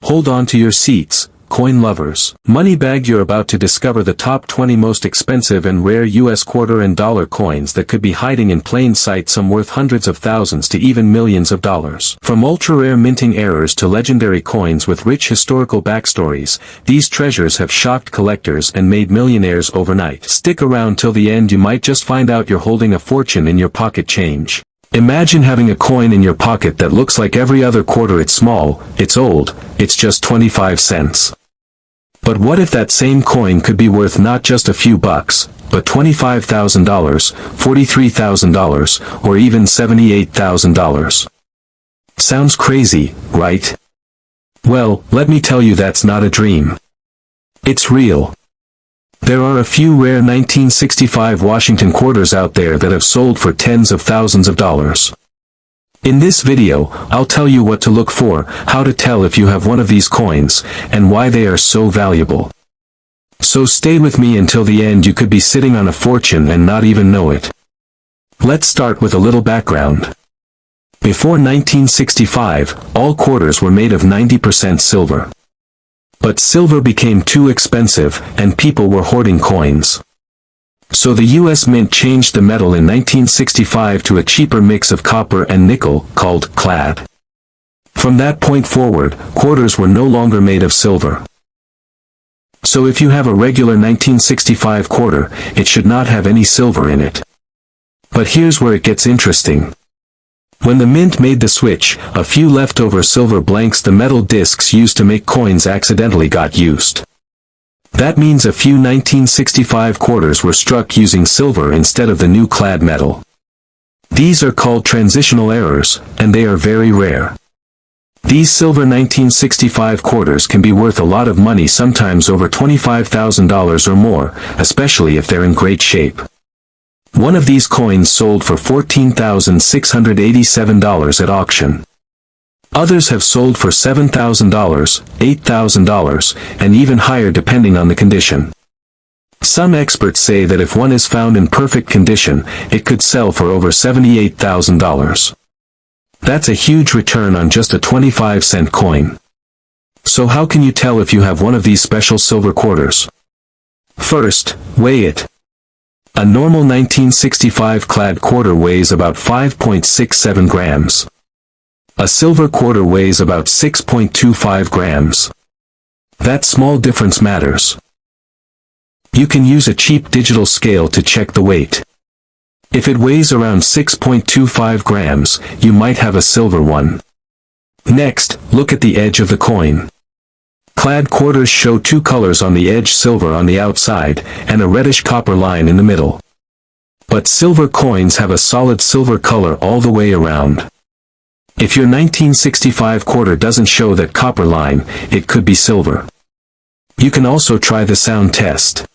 Hold on to your seats, coin lovers. Moneybag, you're about to discover the top 20 most expensive and rare US quarter and dollar coins that could be hiding in plain sight, some worth hundreds of thousands to even millions of dollars. From ultra-rare minting errors to legendary coins with rich historical backstories, these treasures have shocked collectors and made millionaires overnight. Stick around till the end, you might just find out you're holding a fortune in your pocket change. Imagine having a coin in your pocket that looks like every other quarter. It's small, it's old, it's just 25 cents. But what if that same coin could be worth not just a few bucks, but $25,000, $43,000, or even $78,000? Sounds crazy, right? Well, let me tell you, that's not a dream. It's real. There are a few rare 1965 Washington quarters out there that have sold for tens of thousands of dollars. In this video, I'll tell you what to look for, how to tell if you have one of these coins, and why they are so valuable. So stay with me until the end. You could be sitting on a fortune and not even know it. Let's start with a little background. Before 1965, all quarters were made of 90% silver. But silver became too expensive, and people were hoarding coins. So the US Mint changed the metal in 1965 to a cheaper mix of copper and nickel, called clad. From that point forward, quarters were no longer made of silver. So if you have a regular 1965 quarter, it should not have any silver in it. But here's where it gets interesting. When the Mint made the switch, a few leftover silver blanks, the metal discs used to make coins, accidentally got used. That means a few 1965 quarters were struck using silver instead of the new clad metal. These are called transitional errors, and they are very rare. These silver 1965 quarters can be worth a lot of money, sometimes over $25,000 or more, especially if they're in great shape. One of these coins sold for $14,687 at auction. Others have sold for $7,000, $8,000, and even higher depending on the condition. Some experts say that if one is found in perfect condition, it could sell for over $78,000. That's a huge return on just a 25-cent coin. So how can you tell if you have one of these special silver quarters? First, weigh it. A normal 1965 clad quarter weighs about 5.67 grams. A silver quarter weighs about 6.25 grams. That small difference matters. You can use a cheap digital scale to check the weight. If it weighs around 6.25 grams, you might have a silver one. Next, look at the edge of the coin. Clad quarters show two colors on the edge, silver on the outside, and a reddish copper line in the middle. But silver coins have a solid silver color all the way around. If your 1965 quarter doesn't show that copper line, it could be silver. You can also try the sound test.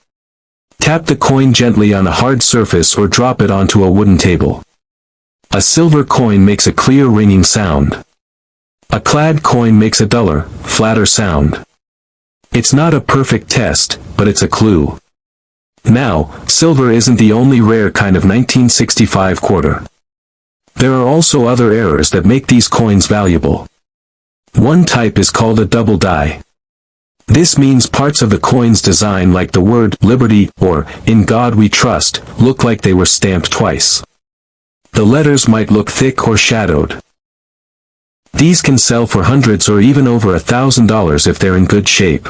Tap the coin gently on a hard surface or drop it onto a wooden table. A silver coin makes a clear ringing sound. A clad coin makes a duller, flatter sound. It's not a perfect test, but it's a clue. Now, silver isn't the only rare kind of 1965 quarter. There are also other errors that make these coins valuable. One type is called a double die. This means parts of the coin's design, like the word liberty or in God we trust, look like they were stamped twice. The letters might look thick or shadowed. These can sell for hundreds or even over $1,000 if they're in good shape.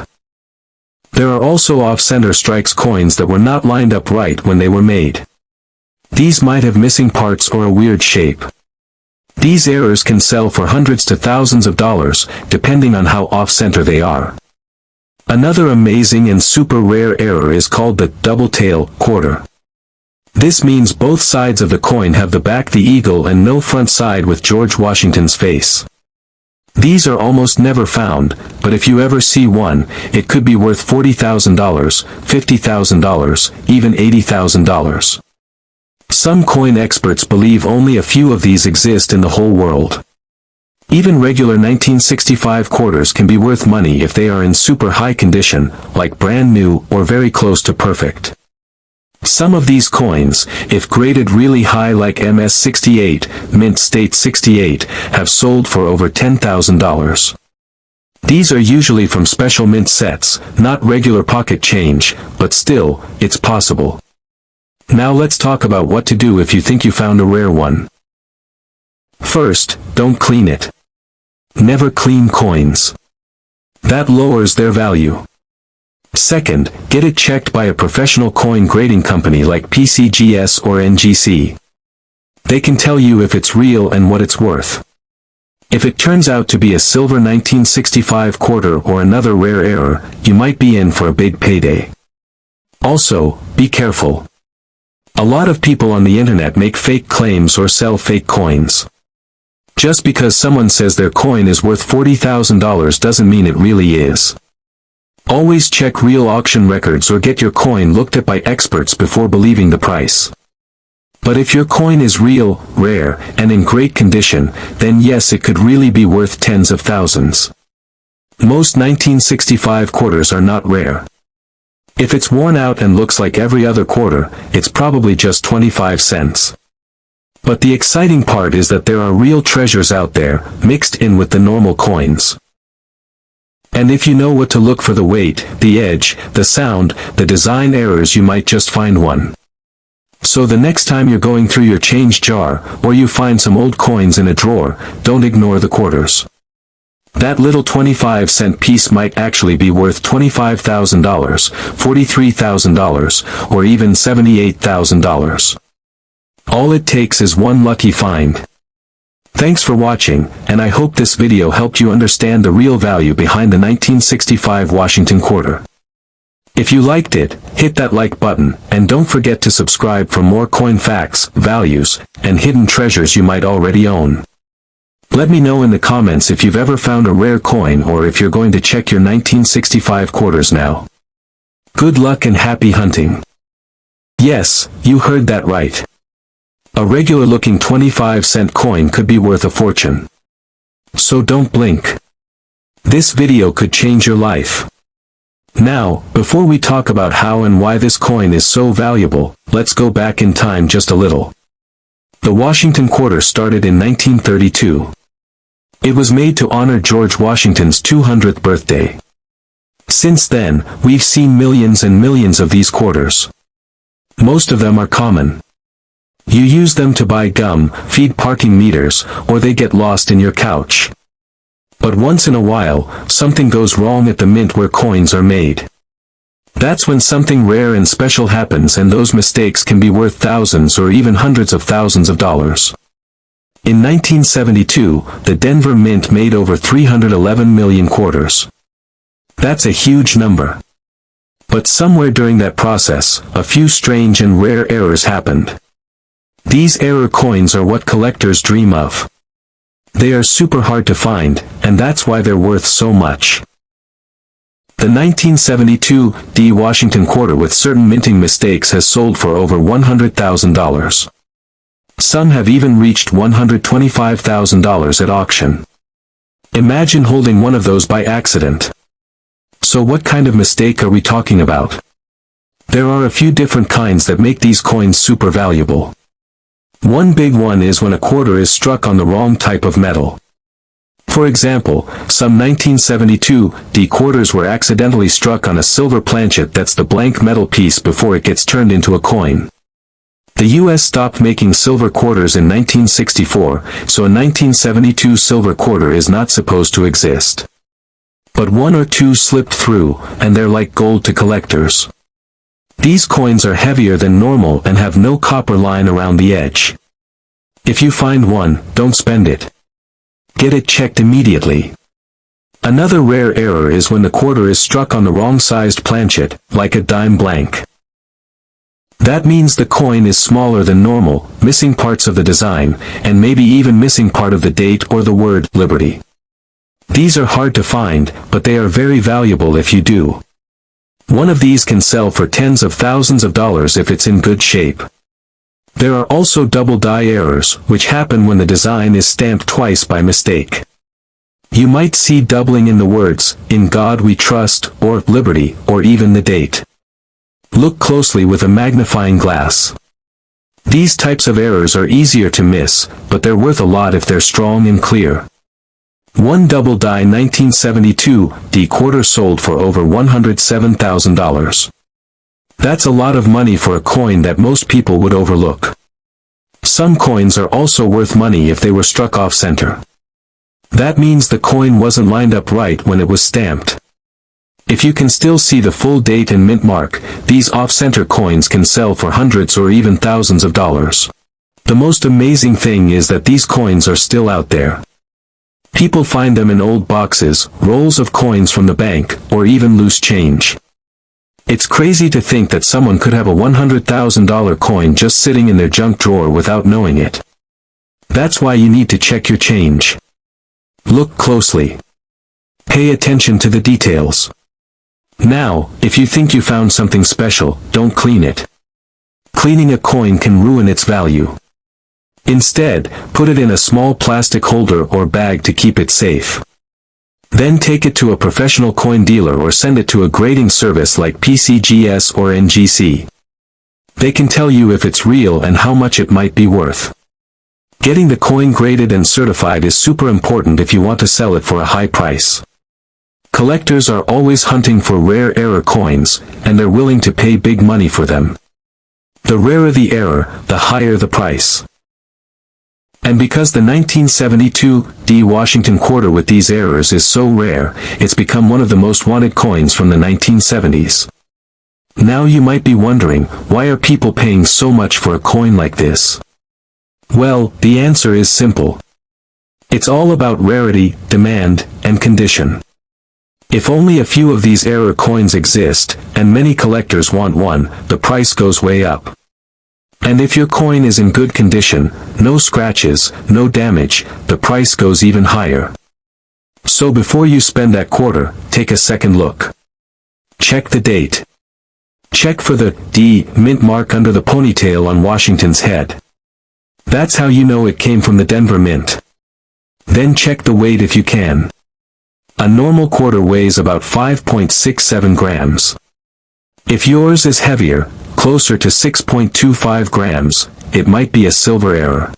There are also off-center strikes, coins that were not lined up right when they were made. These might have missing parts or a weird shape. These errors can sell for hundreds to thousands of dollars, depending on how off-center they are. Another amazing and super rare error is called the double tail quarter. This means both sides of the coin have the back, the eagle, and no front side with George Washington's face. These are almost never found, but if you ever see one, it could be worth $40,000, $50,000, even $80,000. Some coin experts believe only a few of these exist in the whole world. Even regular 1965 quarters can be worth money if they are in super high condition, like brand new or very close to perfect. Some of these coins, if graded really high like MS-68, Mint State 68, have sold for over $10,000. These are usually from special mint sets, not regular pocket change, but still, it's possible. Now let's talk about what to do if you think you found a rare one. First, don't clean it. Never clean coins. That lowers their value. Second, get it checked by a professional coin grading company like PCGS or NGC. They can tell you if it's real and what it's worth. If it turns out to be a silver 1965 quarter or another rare error, you might be in for a big payday. Also, be careful. A lot of people on the internet make fake claims or sell fake coins. Just because someone says their coin is worth $40,000 doesn't mean it really is. Always check real auction records or get your coin looked at by experts before believing the price. But if your coin is real, rare, and in great condition, then yes, it could really be worth tens of thousands. Most 1965 quarters are not rare. If it's worn out and looks like every other quarter, it's probably just 25 cents. But the exciting part is that there are real treasures out there, mixed in with the normal coins. And if you know what to look for, the weight, the edge, the sound, the design errors, you might just find one. So the next time you're going through your change jar, or you find some old coins in a drawer, don't ignore the quarters. That little 25-cent piece might actually be worth $25,000, $43,000, or even $78,000. All it takes is one lucky find. Thanks for watching, and I hope this video helped you understand the real value behind the 1965 Washington quarter. If you liked it, hit that like button, and don't forget to subscribe for more coin facts, values, and hidden treasures you might already own. Let me know in the comments if you've ever found a rare coin or if you're going to check your 1965 quarters now. Good luck and happy hunting. Yes, you heard that right. A regular-looking 25-cent coin could be worth a fortune. So don't blink. This video could change your life. Now, before we talk about how and why this coin is so valuable, let's go back in time just a little. The Washington quarter started in 1932. It was made to honor George Washington's 200th birthday. Since then, we've seen millions and millions of these quarters. Most of them are common. You use them to buy gum, feed parking meters, or they get lost in your couch. But once in a while, something goes wrong at the mint where coins are made. That's when something rare and special happens, and those mistakes can be worth thousands or even hundreds of thousands of dollars. In 1972, the Denver Mint made over 311 million quarters. That's a huge number. But somewhere during that process, a few strange and rare errors happened. These error coins are what collectors dream of. They are super hard to find, and that's why they're worth so much. The 1972 D Washington quarter with certain minting mistakes has sold for over $100,000. Some have even reached $125,000 at auction. Imagine holding one of those by accident. So what kind of mistake are we talking about? There are a few different kinds that make these coins super valuable. One big one is when a quarter is struck on the wrong type of metal. For example, some 1972 D quarters were accidentally struck on a silver planchet that's the blank metal piece before it gets turned into a coin. The US stopped making silver quarters in 1964, so a 1972 silver quarter is not supposed to exist. But one or two slipped through, and they're like gold to collectors. These coins are heavier than normal and have no copper line around the edge. If you find one, don't spend it. Get it checked immediately. Another rare error is when the quarter is struck on the wrong-sized planchet, like a dime blank. That means the coin is smaller than normal, missing parts of the design, and maybe even missing part of the date or the word Liberty. These are hard to find, but they are very valuable if you do. One of these can sell for tens of thousands of dollars if it's in good shape. There are also double die errors, which happen when the design is stamped twice by mistake. You might see doubling in the words, "In God We Trust," or "Liberty," or even the date. Look closely with a magnifying glass. These types of errors are easier to miss, but they're worth a lot if they're strong and clear. One double die 1972 quarter sold for over $107,000. That's a lot of money for a coin that most people would overlook. Some coins are also worth money if they were struck off-center. That means the coin wasn't lined up right when it was stamped. If you can still see the full date and mint mark, these off-center coins can sell for hundreds or even thousands of dollars. The most amazing thing is that these coins are still out there. People find them in old boxes, rolls of coins from the bank, or even loose change. It's crazy to think that someone could have a $100,000 coin just sitting in their junk drawer without knowing it. That's why you need to check your change. Look closely. Pay attention to the details. Now, if you think you found something special, don't clean it. Cleaning a coin can ruin its value. Instead, put it in a small plastic holder or bag to keep it safe. Then take it to a professional coin dealer or send it to a grading service like PCGS or NGC. They can tell you if it's real and how much it might be worth. Getting the coin graded and certified is super important if you want to sell it for a high price. Collectors are always hunting for rare error coins, and they're willing to pay big money for them. The rarer the error, the higher the price. And because the 1972 Washington quarter with these errors is so rare, it's become one of the most wanted coins from the 1970s. Now you might be wondering, why are people paying so much for a coin like this? Well, the answer is simple. It's all about rarity, demand, and condition. If only a few of these error coins exist, and many collectors want one, the price goes way up. And if your coin is in good condition, no scratches, no damage, the price goes even higher. So before you spend that quarter, take a second look. Check the date. Check for the D mint mark under the ponytail on Washington's head. That's how you know it came from the Denver Mint. Then check the weight if you can. A normal quarter weighs about 5.67 grams. If yours is heavier, closer to 6.25 grams, it might be a silver error.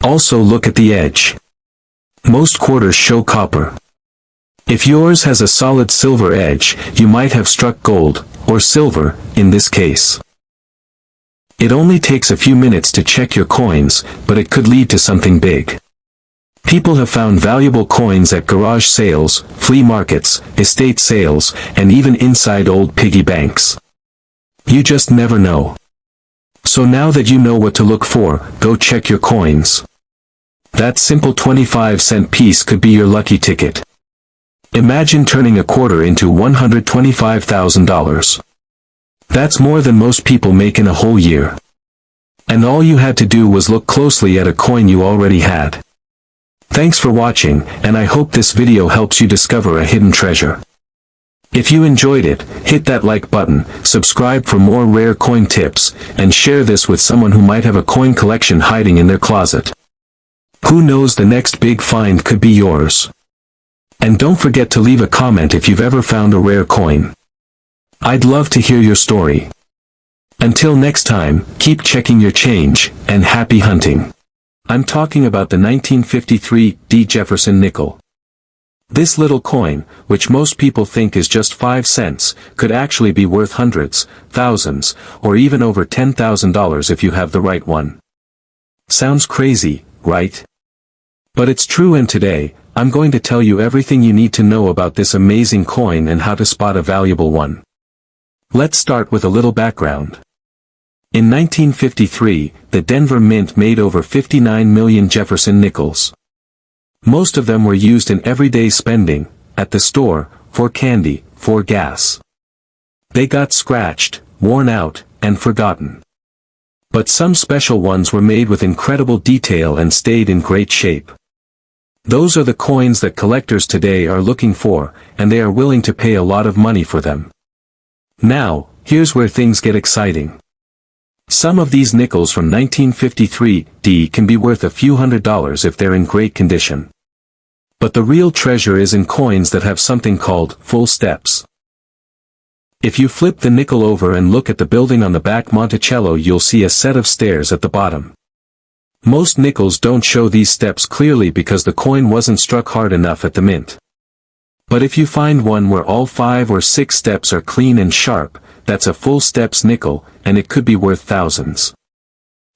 Also look at the edge. Most quarters show copper. If yours has a solid silver edge, you might have struck gold, or silver, in this case. It only takes a few minutes to check your coins, but it could lead to something big. People have found valuable coins at garage sales, flea markets, estate sales, and even inside old piggy banks. You just never know. So now that you know what to look for, go check your coins. That simple 25-cent piece could be your lucky ticket. Imagine turning a quarter into $125,000. That's more than most people make in a whole year. And all you had to do was look closely at a coin you already had. Thanks for watching, and I hope this video helps you discover a hidden treasure. If you enjoyed it, hit that like button, subscribe for more rare coin tips, and share this with someone who might have a coin collection hiding in their closet. Who knows, the next big find could be yours. And don't forget to leave a comment if you've ever found a rare coin. I'd love to hear your story. Until next time, keep checking your change, and happy hunting. I'm talking about the 1953 D. Jefferson nickel. This little coin, which most people think is just 5 cents, could actually be worth hundreds, thousands, or even over $10,000 if you have the right one. Sounds crazy, right? But it's true, and today, I'm going to tell you everything you need to know about this amazing coin and how to spot a valuable one. Let's start with a little background. In 1953, the Denver Mint made over 59 million Jefferson nickels. Most of them were used in everyday spending, at the store, for candy, for gas. They got scratched, worn out, and forgotten. But some special ones were made with incredible detail and stayed in great shape. Those are the coins that collectors today are looking for, and they are willing to pay a lot of money for them. Now, here's where things get exciting. Some of these nickels from 1953 can be worth a few $100s if they're in great condition. But the real treasure is in coins that have something called full steps. If you flip the nickel over and look at the building on the back Monticello, you'll see a set of stairs at the bottom. Most nickels don't show these steps clearly because the coin wasn't struck hard enough at the mint. But if you find one where all 5 or 6 steps are clean and sharp, that's a full steps nickel, and it could be worth thousands.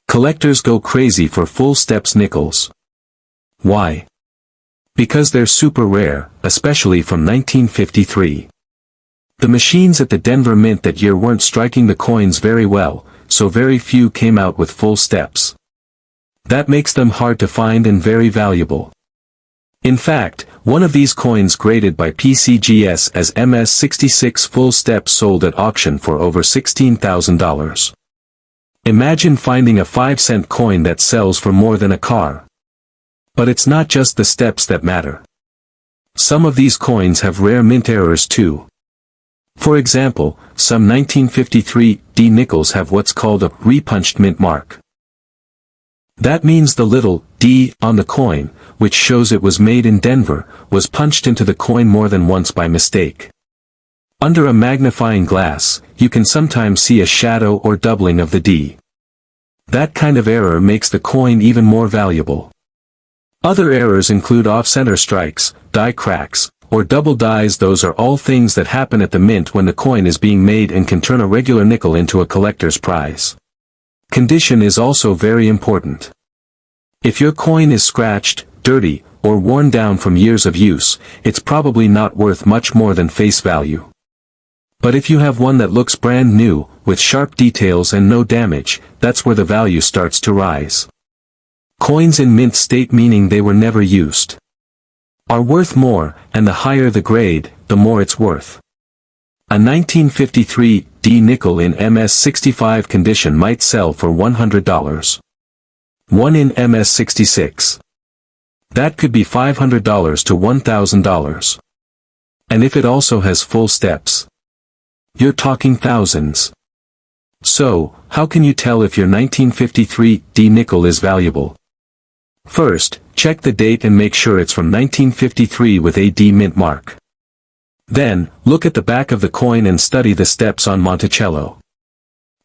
Collectors go crazy for full steps nickels. Why? Because they're super rare, especially from 1953. The machines at the Denver Mint that year weren't striking the coins very well, so very few came out with full steps. That makes them hard to find and very valuable. In fact, one of these coins graded by PCGS as MS66 full steps sold at auction for over $16,000. Imagine finding a 5-cent coin that sells for more than a car. But it's not just the steps that matter. Some of these coins have rare mint errors too. For example, some 1953 D nickels have what's called a repunched mint mark. That means the little D on the coin, which shows it was made in Denver, was punched into the coin more than once by mistake. Under a magnifying glass, you can sometimes see a shadow or doubling of the D. That kind of error makes the coin even more valuable. Other errors include off-center strikes, die cracks, or double dies. Those are all things that happen at the mint when the coin is being made and can turn a regular nickel into a collector's prize. Condition is also very important. If your coin is scratched, dirty, or worn down from years of use, it's probably not worth much more than face value. But if you have one that looks brand new, with sharp details and no damage, that's where the value starts to rise. Coins in mint state, meaning they were never used, are worth more, and the higher the grade, the more it's worth. A 1953 D nickel in MS65 condition might sell for $100. One in MS66. That could be $500 to $1,000. And if it also has full steps, you're talking thousands. So, how can you tell if your 1953 D nickel is valuable? First, check the date and make sure it's from 1953 with a D mint mark. Then, look at the back of the coin and study the steps on Monticello.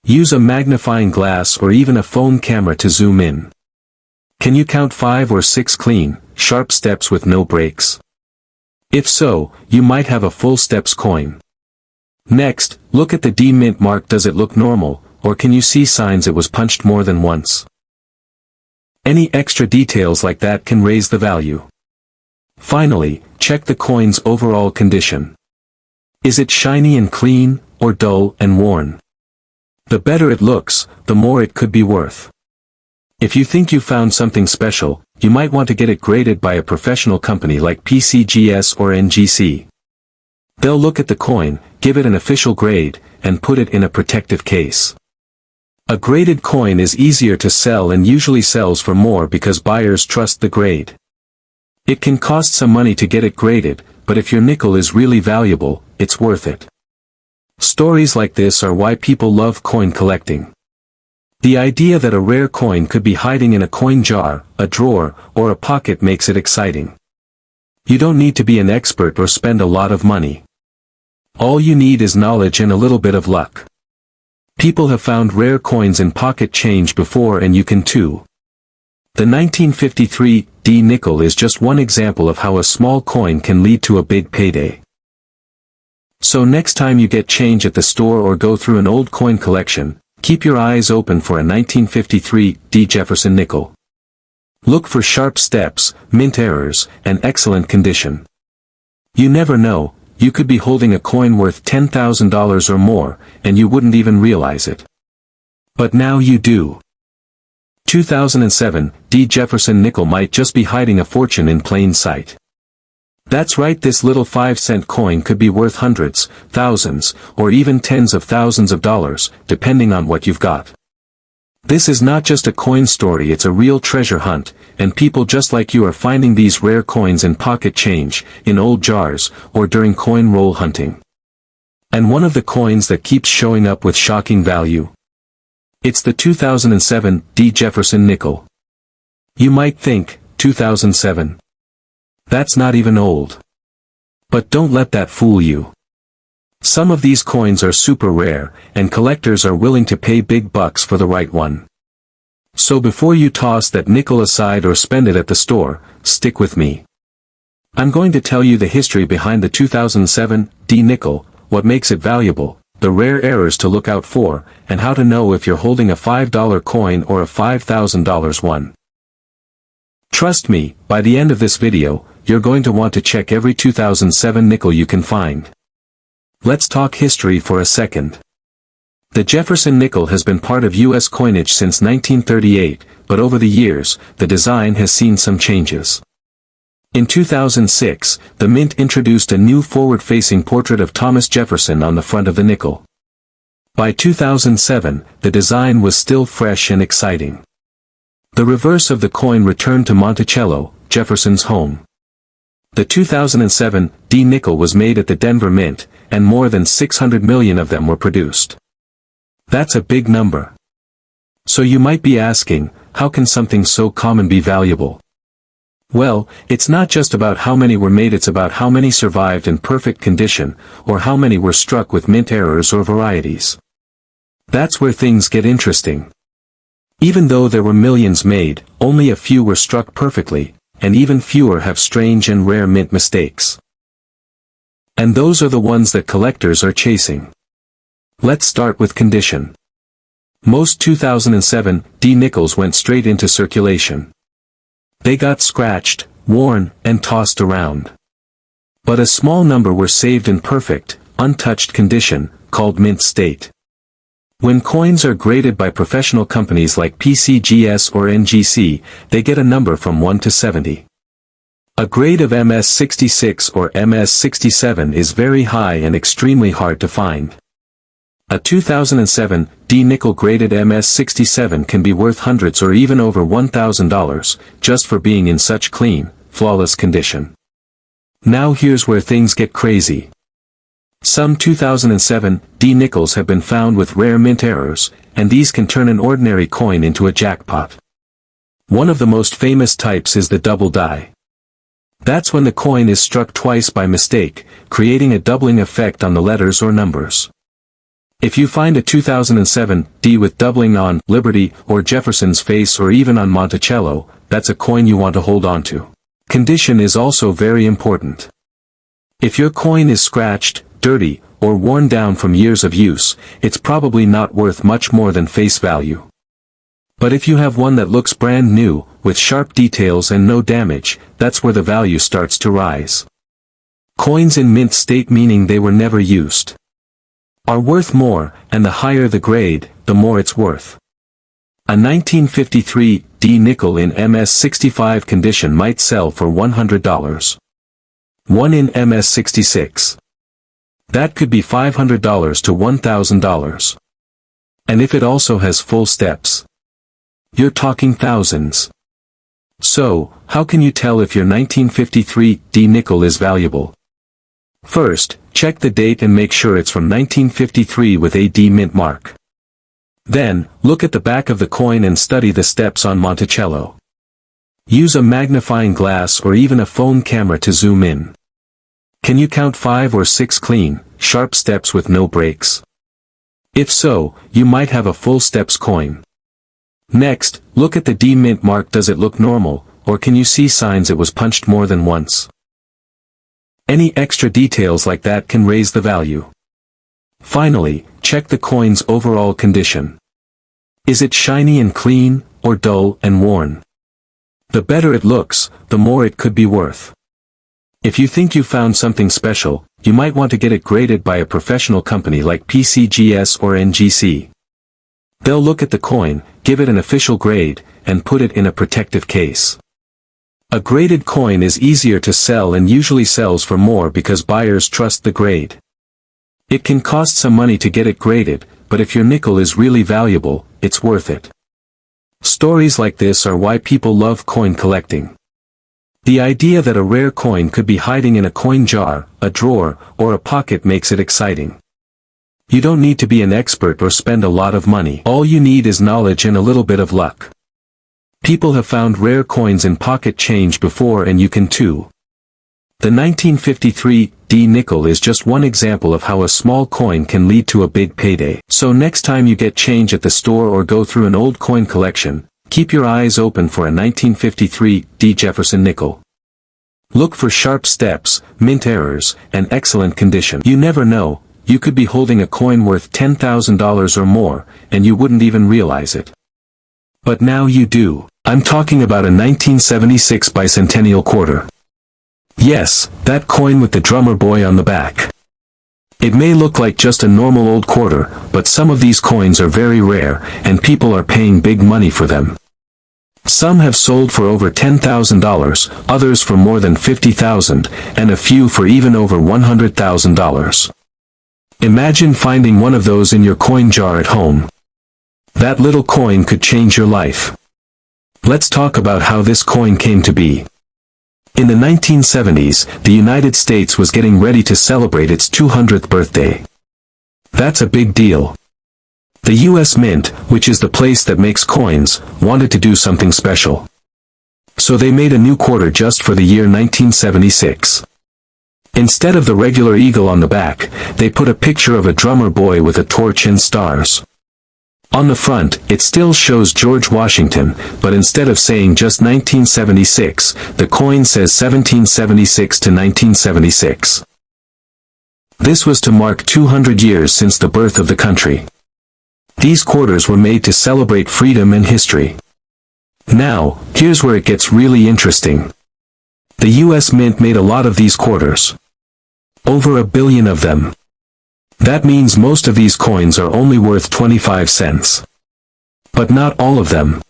Use a magnifying glass or even a phone camera to zoom in. Can you count 5 or 6 clean, sharp steps with no breaks? If so, you might have a full steps coin. Next, look at the D mint mark. Does it look normal, or can you see signs it was punched more than once? Any extra details like that can raise the value. Finally, check the coin's overall condition. Is it shiny and clean, or dull and worn? The better it looks, the more it could be worth. If you think you found something special, you might want to get it graded by a professional company like PCGS or NGC. They'll look at the coin, give it an official grade, and put it in a protective case. A graded coin is easier to sell and usually sells for more because buyers trust the grade. It can cost some money to get it graded, but if your nickel is really valuable, it's worth it. Stories like this are why people love coin collecting. The idea that a rare coin could be hiding in a coin jar, a drawer, or a pocket makes it exciting. You don't need to be an expert or spend a lot of money. All you need is knowledge and a little bit of luck. People have found rare coins in pocket change before, and you can too. The 1953 D nickel is just one example of how a small coin can lead to a big payday. So next time you get change at the store or go through an old coin collection, keep your eyes open for a 1953 D Jefferson nickel. Look for sharp steps, mint errors, and excellent condition. You never know, you could be holding a coin worth $10,000 or more, and you wouldn't even realize it. But now you do. 2007 D Jefferson nickel might just be hiding a fortune in plain sight. That's right, this little 5-cent coin could be worth hundreds, thousands, or even tens of thousands of dollars, depending on what you've got. This is not just a coin story, it's a real treasure hunt, and people just like you are finding these rare coins in pocket change, in old jars, or during coin roll hunting. And one of the coins that keeps showing up with shocking value? It's the 2007 D Jefferson nickel. You might think, 2007? That's not even old. But don't let that fool you. Some of these coins are super rare, and collectors are willing to pay big bucks for the right one. So before you toss that nickel aside or spend it at the store, stick with me. I'm going to tell you the history behind the 2007 D nickel, what makes it valuable, the rare errors to look out for, and how to know if you're holding a $5 coin or a $5,000 one. Trust me, by the end of this video, you're going to want to check every 2007 nickel you can find. Let's talk history for a second. The Jefferson nickel has been part of U.S. coinage since 1938, but over the years, the design has seen some changes. In 2006, the Mint introduced a new forward-facing portrait of Thomas Jefferson on the front of the nickel. By 2007, the design was still fresh and exciting. The reverse of the coin returned to Monticello, Jefferson's home. The 2007 D nickel was made at the Denver Mint, and more than 600 million of them were produced. That's a big number. So you might be asking, how can something so common be valuable? Well, it's not just about how many were made, it's about how many survived in perfect condition, or how many were struck with mint errors or varieties. That's where things get interesting. Even though there were millions made, only a few were struck perfectly, and even fewer have strange and rare mint mistakes. And those are the ones that collectors are chasing. Let's start with condition. Most 2007 D nickels went straight into circulation. They got scratched, worn, and tossed around. But a small number were saved in perfect, untouched condition, called mint state. When coins are graded by professional companies like PCGS or NGC, they get a number from 1 to 70. A grade of MS66 or MS67 is very high and extremely hard to find. A 2007 D nickel graded MS67 can be worth hundreds or even over $1,000, just for being in such clean, flawless condition. Now here's where things get crazy. Some 2007 D nickels have been found with rare mint errors, and these can turn an ordinary coin into a jackpot. One of the most famous types is the double die. That's when the coin is struck twice by mistake, creating a doubling effect on the letters or numbers. If you find a 2007 D with doubling on Liberty or Jefferson's face or even on Monticello, that's a coin you want to hold on to. Condition is also very important. If your coin is scratched, dirty, or worn down from years of use, it's probably not worth much more than face value. But if you have one that looks brand new, with sharp details and no damage, that's where the value starts to rise. Coins in mint state, meaning they were never used, are worth more, and the higher the grade, the more it's worth. A 1953 D nickel in MS65 condition might sell for $100. One in MS66. That could be $500 to $1,000. And if it also has full steps, you're talking thousands. So, how can you tell if your 1953 D nickel is valuable? First, check the date and make sure it's from 1953 with a D mint mark. Then, look at the back of the coin and study the steps on Monticello. Use a magnifying glass or even a phone camera to zoom in. Can you count 5 or 6 clean, sharp steps with no breaks? If so, you might have a full steps coin. Next, look at the D mint mark. Does it look normal, or can you see signs it was punched more than once? Any extra details like that can raise the value. Finally, check the coin's overall condition. Is it shiny and clean, or dull and worn? The better it looks, the more it could be worth. If you think you found something special, you might want to get it graded by a professional company like PCGS or NGC. They'll look at the coin, give it an official grade, and put it in a protective case. A graded coin is easier to sell and usually sells for more because buyers trust the grade. It can cost some money to get it graded, but if your nickel is really valuable, it's worth it. Stories like this are why people love coin collecting. The idea that a rare coin could be hiding in a coin jar, a drawer, or a pocket makes it exciting. You don't need to be an expert or spend a lot of money. All you need is knowledge and a little bit of luck. People have found rare coins in pocket change before, and you can too. The 1953 D nickel is just one example of how a small coin can lead to a big payday. So next time you get change at the store or go through an old coin collection, Keep your eyes open for a 1953 D. Jefferson nickel. Look for sharp steps, mint errors, and excellent condition. You never know, you could be holding a coin worth $10,000 or more, and you wouldn't even realize it. But now you do. I'm talking about a 1976 bicentennial quarter. Yes, that coin with the drummer boy on the back. It may look like just a normal old quarter, but some of these coins are very rare, and people are paying big money for them. Some have sold for over $10,000, others for more than $50,000, and a few for even over $100,000. Imagine finding one of those in your coin jar at home. That little coin could change your life. Let's talk about how this coin came to be. In the 1970s, the United States was getting ready to celebrate its 200th birthday. That's a big deal. The U.S. Mint, which is the place that makes coins, wanted to do something special. So they made a new quarter just for the year 1976. Instead of the regular eagle on the back, they put a picture of a drummer boy with a torch and stars. On the front, it still shows George Washington, but instead of saying just 1976, the coin says 1776 to 1976. This was to mark 200 years since the birth of the country. These quarters were made to celebrate freedom and history. Now, here's where it gets really interesting. The U.S. Mint made a lot of these quarters. Over 1 billion of them. That means most of these coins are only worth 25 cents. But not all of them.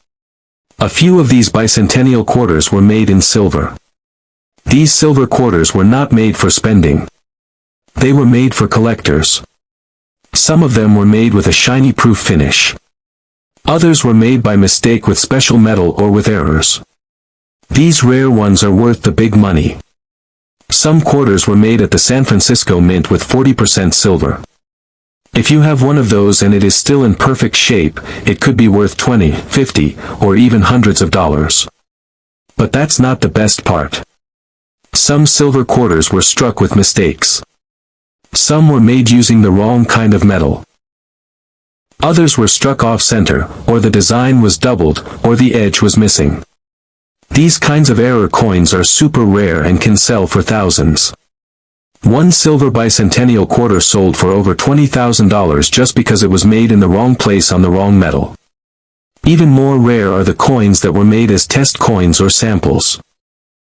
A few of these bicentennial quarters were made in silver. These silver quarters were not made for spending. They were made for collectors. Some of them were made with a shiny proof finish. Others were made by mistake with special metal or with errors. These rare ones are worth the big money. Some quarters were made at the San Francisco Mint with 40% silver. If you have one of those and it is still in perfect shape, it could be worth 20, 50, or even hundreds of dollars. But that's not the best part. Some silver quarters were struck with mistakes. Some were made using the wrong kind of metal. Others were struck off-center, or the design was doubled, or the edge was missing. These kinds of error coins are super rare and can sell for thousands. One silver bicentennial quarter sold for over $20,000 just because it was made in the wrong place on the wrong metal. Even more rare are the coins that were made as test coins or samples.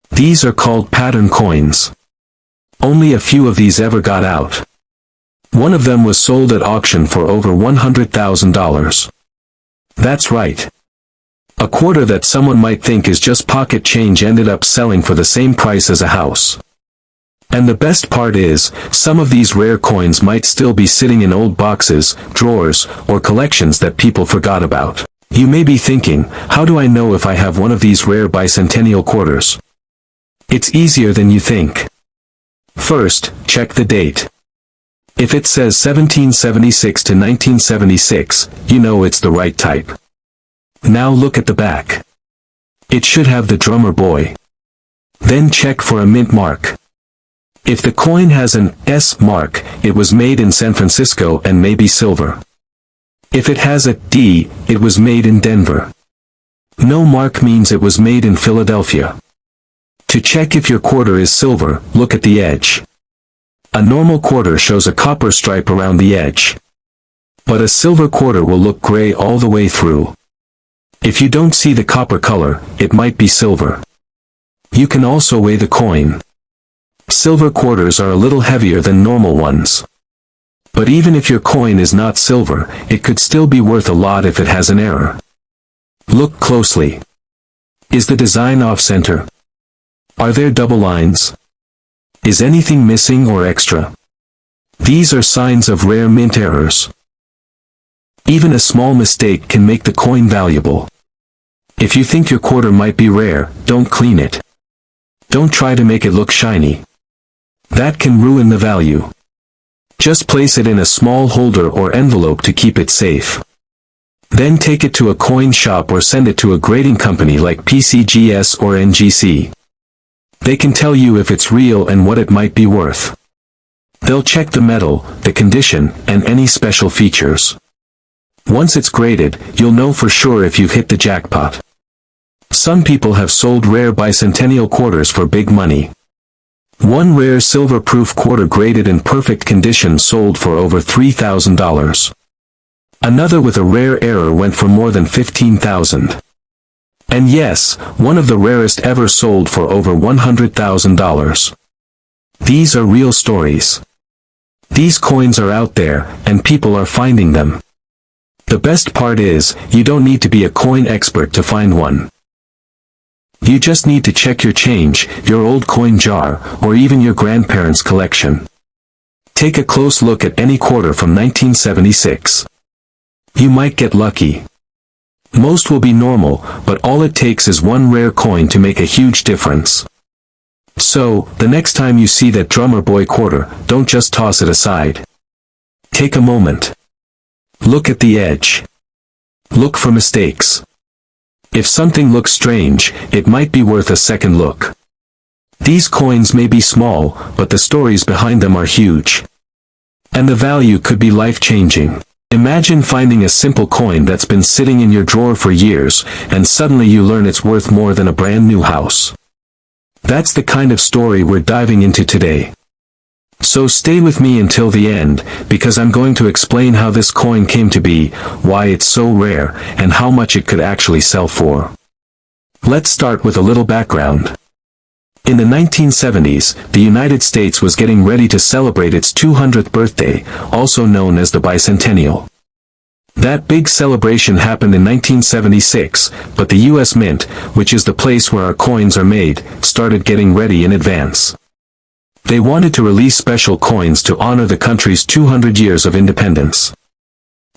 These are called pattern coins. Only a few of these ever got out. One of them was sold at auction for over $100,000. That's right. A quarter that someone might think is just pocket change ended up selling for the same price as a house. And the best part is, some of these rare coins might still be sitting in old boxes, drawers, or collections that people forgot about. You may be thinking, how do I know if I have one of these rare bicentennial quarters? It's easier than you think. First, check the date. If it says 1776 to 1976, you know it's the right type. Now look at the back. It should have the drummer boy. Then check for a mint mark. If the coin has an S mark, it was made in San Francisco and may be silver. If it has a D, it was made in Denver. No mark means it was made in Philadelphia. To check if your quarter is silver, look at the edge. A normal quarter shows a copper stripe around the edge. But a silver quarter will look gray all the way through. If you don't see the copper color, it might be silver. You can also weigh the coin. Silver quarters are a little heavier than normal ones. But even if your coin is not silver, it could still be worth a lot if it has an error. Look closely. Is the design off-center? Are there double lines? Is anything missing or extra? These are signs of rare mint errors. Even a small mistake can make the coin valuable. If you think your quarter might be rare, don't clean it. Don't try to make it look shiny. That can ruin the value. Just place it in a small holder or envelope to keep it safe. Then take it to a coin shop or send it to a grading company like PCGS or NGC. They can tell you if it's real and what it might be worth. They'll check the metal, the condition, and any special features. Once it's graded, you'll know for sure if you've hit the jackpot. Some people have sold rare bicentennial quarters for big money. One rare silver-proof quarter graded in perfect condition sold for over $3,000. Another with a rare error went for more than $15,000. And yes, one of the rarest ever sold for over $100,000. These are real stories. These coins are out there, and people are finding them. The best part is, you don't need to be a coin expert to find one. You just need to check your change, your old coin jar, or even your grandparents' collection. Take a close look at any quarter from 1976. You might get lucky. Most will be normal, but all it takes is one rare coin to make a huge difference. So, the next time you see that drummer boy quarter, don't just toss it aside. Take a moment. Look at the edge. Look for mistakes. If something looks strange, it might be worth a second look. These coins may be small, but the stories behind them are huge. And the value could be life-changing. Imagine finding a simple coin that's been sitting in your drawer for years, and suddenly you learn it's worth more than a brand new house. That's the kind of story we're diving into today. So stay with me until the end, because I'm going to explain how this coin came to be, why it's so rare, and how much it could actually sell for. Let's start with a little background. In the 1970s, the United States was getting ready to celebrate its 200th birthday, also known as the bicentennial. That big celebration happened in 1976, but the U.S. Mint, which is the place where our coins are made, started getting ready in advance. They wanted to release special coins to honor the country's 200 years of independence.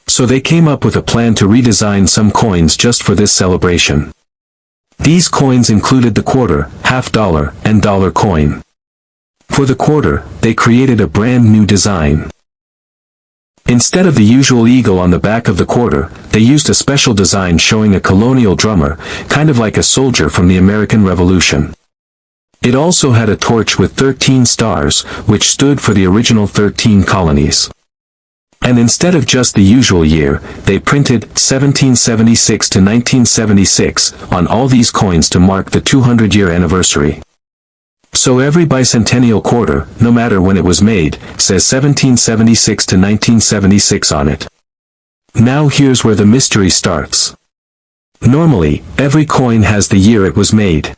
So they came up with a plan to redesign some coins just for this celebration. These coins included the quarter, half dollar, and dollar coin. For the quarter, they created a brand new design. Instead of the usual eagle on the back of the quarter, they used a special design showing a colonial drummer, kind of like a soldier from the American Revolution. It also had a torch with 13 stars, which stood for the original 13 colonies. And instead of just the usual year, they printed 1776 to 1976 on all these coins to mark the 200-year anniversary. So every bicentennial quarter, no matter when it was made, says 1776 to 1976 on it. Now here's where the mystery starts. Normally, every coin has the year it was made.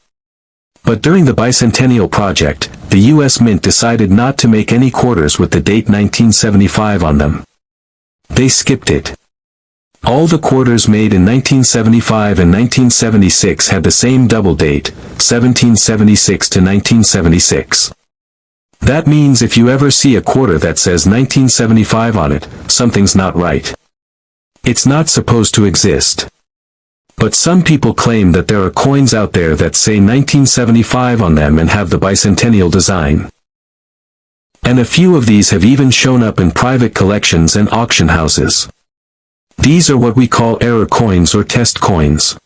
But during the bicentennial project, the U.S. Mint decided not to make any quarters with the date 1975 on them. They skipped it. All the quarters made in 1975 and 1976 had the same double date, 1776 to 1976. That means if you ever see a quarter that says 1975 on it, something's not right. It's not supposed to exist. But some people claim that there are coins out there that say 1975 on them and have the bicentennial design. And a few of these have even shown up in private collections and auction houses. These are what we call error coins or test coins.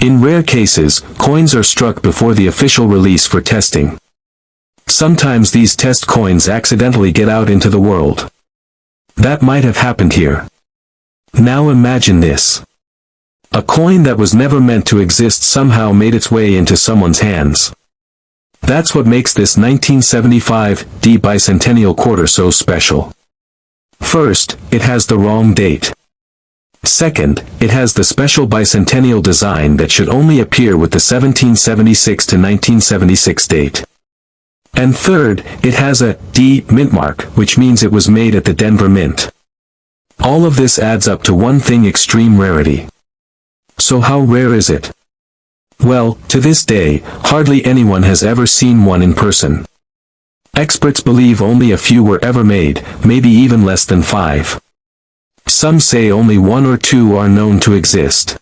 In rare cases, coins are struck before the official release for testing. Sometimes these test coins accidentally get out into the world. That might have happened here. Now imagine this. A coin that was never meant to exist somehow made its way into someone's hands. That's what makes this 1975 bicentennial quarter so special. First, it has the wrong date. Second, it has the special bicentennial design that should only appear with the 1776 to 1976 date. And third, it has a D mint mark, which means it was made at the Denver Mint. All of this adds up to one thing: extreme rarity. So how rare is it? Well, to this day, hardly anyone has ever seen one in person. Experts believe only a few were ever made, maybe even less than 5. Some say only 1 or 2 are known to exist.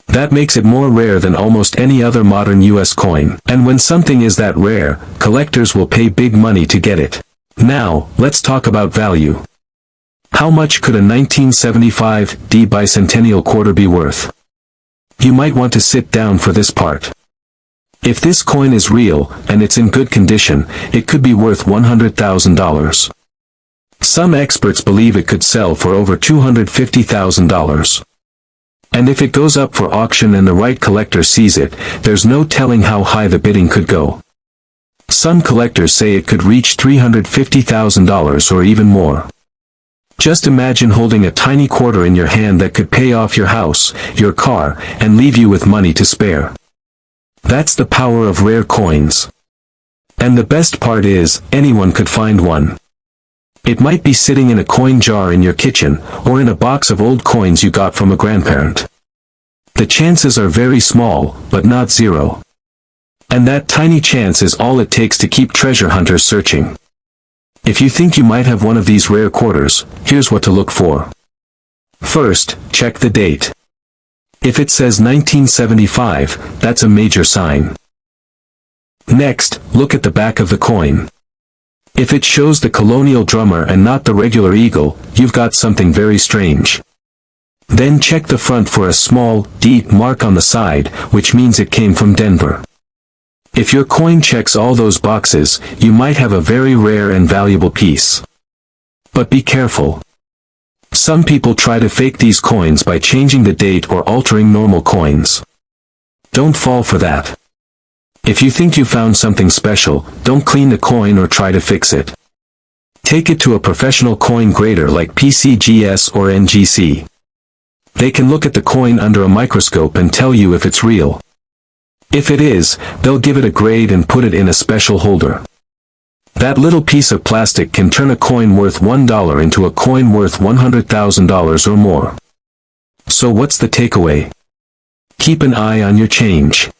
That makes it more rare than almost any other modern US coin. And when something is that rare, collectors will pay big money to get it. Now, let's talk about value. How much could a 1975 bicentennial quarter be worth? You might want to sit down for this part. If this coin is real, and it's in good condition, it could be worth $100,000. Some experts believe it could sell for over $250,000. And if it goes up for auction and the right collector sees it, there's no telling how high the bidding could go. Some collectors say it could reach $350,000 or even more. Just imagine holding a tiny quarter in your hand that could pay off your house, your car, and leave you with money to spare. That's the power of rare coins. And the best part is, anyone could find one. It might be sitting in a coin jar in your kitchen, or in a box of old coins you got from a grandparent. The chances are very small, but not zero. And that tiny chance is all it takes to keep treasure hunters searching. If you think you might have one of these rare quarters, here's what to look for. First, check the date. If it says 1975, that's a major sign. Next, look at the back of the coin. If it shows the colonial drummer and not the regular eagle, you've got something very strange. Then check the front for a small, deep mark on the side, which means it came from Denver. If your coin checks all those boxes, you might have a very rare and valuable piece. But be careful. Some people try to fake these coins by changing the date or altering normal coins. Don't fall for that. If you think you found something special, don't clean the coin or try to fix it. Take it to a professional coin grader like PCGS or NGC. They can look at the coin under a microscope and tell you if it's real. If it is, they'll give it a grade and put it in a special holder. That little piece of plastic can turn a coin worth $1 into a coin worth $100,000 or more. So what's the takeaway? Keep an eye on your change.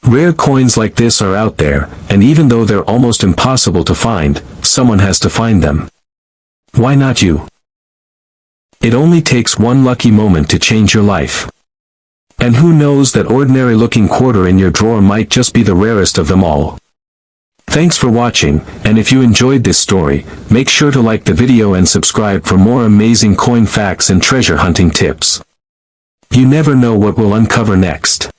Rare coins like this are out there, and even though they're almost impossible to find, someone has to find them. Why not you? It only takes one lucky moment to change your life. And who knows, that ordinary-looking quarter in your drawer might just be the rarest of them all. Thanks for watching, and if you enjoyed this story, make sure to like the video and subscribe for more amazing coin facts and treasure hunting tips. You never know what we'll uncover next.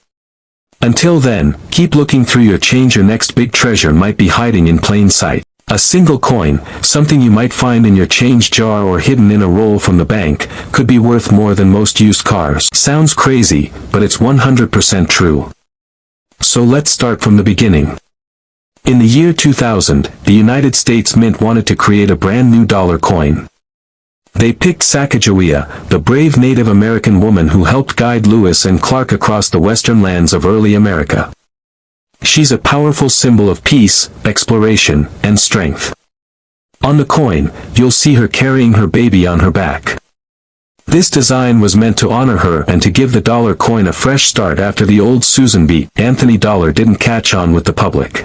Until then, keep looking through your change. Your next big treasure might be hiding in plain sight. A single coin, something you might find in your change jar or hidden in a roll from the bank, could be worth more than most used cars. Sounds crazy, but it's 100% true. So let's start from the beginning. In the year 2000, the United States Mint wanted to create a brand new dollar coin. They picked Sacagawea, the brave Native American woman who helped guide Lewis and Clark across the western lands of early America. She's a powerful symbol of peace, exploration, and strength. On the coin, you'll see her carrying her baby on her back. This design was meant to honor her and to give the dollar coin a fresh start after the old Susan B. Anthony dollar didn't catch on with the public.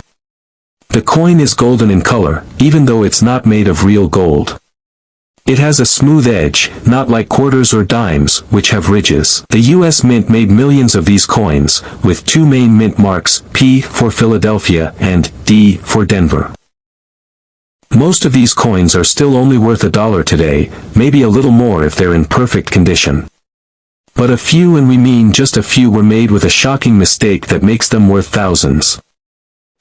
The coin is golden in color, even though it's not made of real gold. It has a smooth edge, not like quarters or dimes, which have ridges. The U.S. Mint made millions of these coins, with two main mint marks, P for Philadelphia and D for Denver. Most of these coins are still only worth $1 today, maybe a little more if they're in perfect condition. But a few, and we mean just a few, were made with a shocking mistake that makes them worth thousands.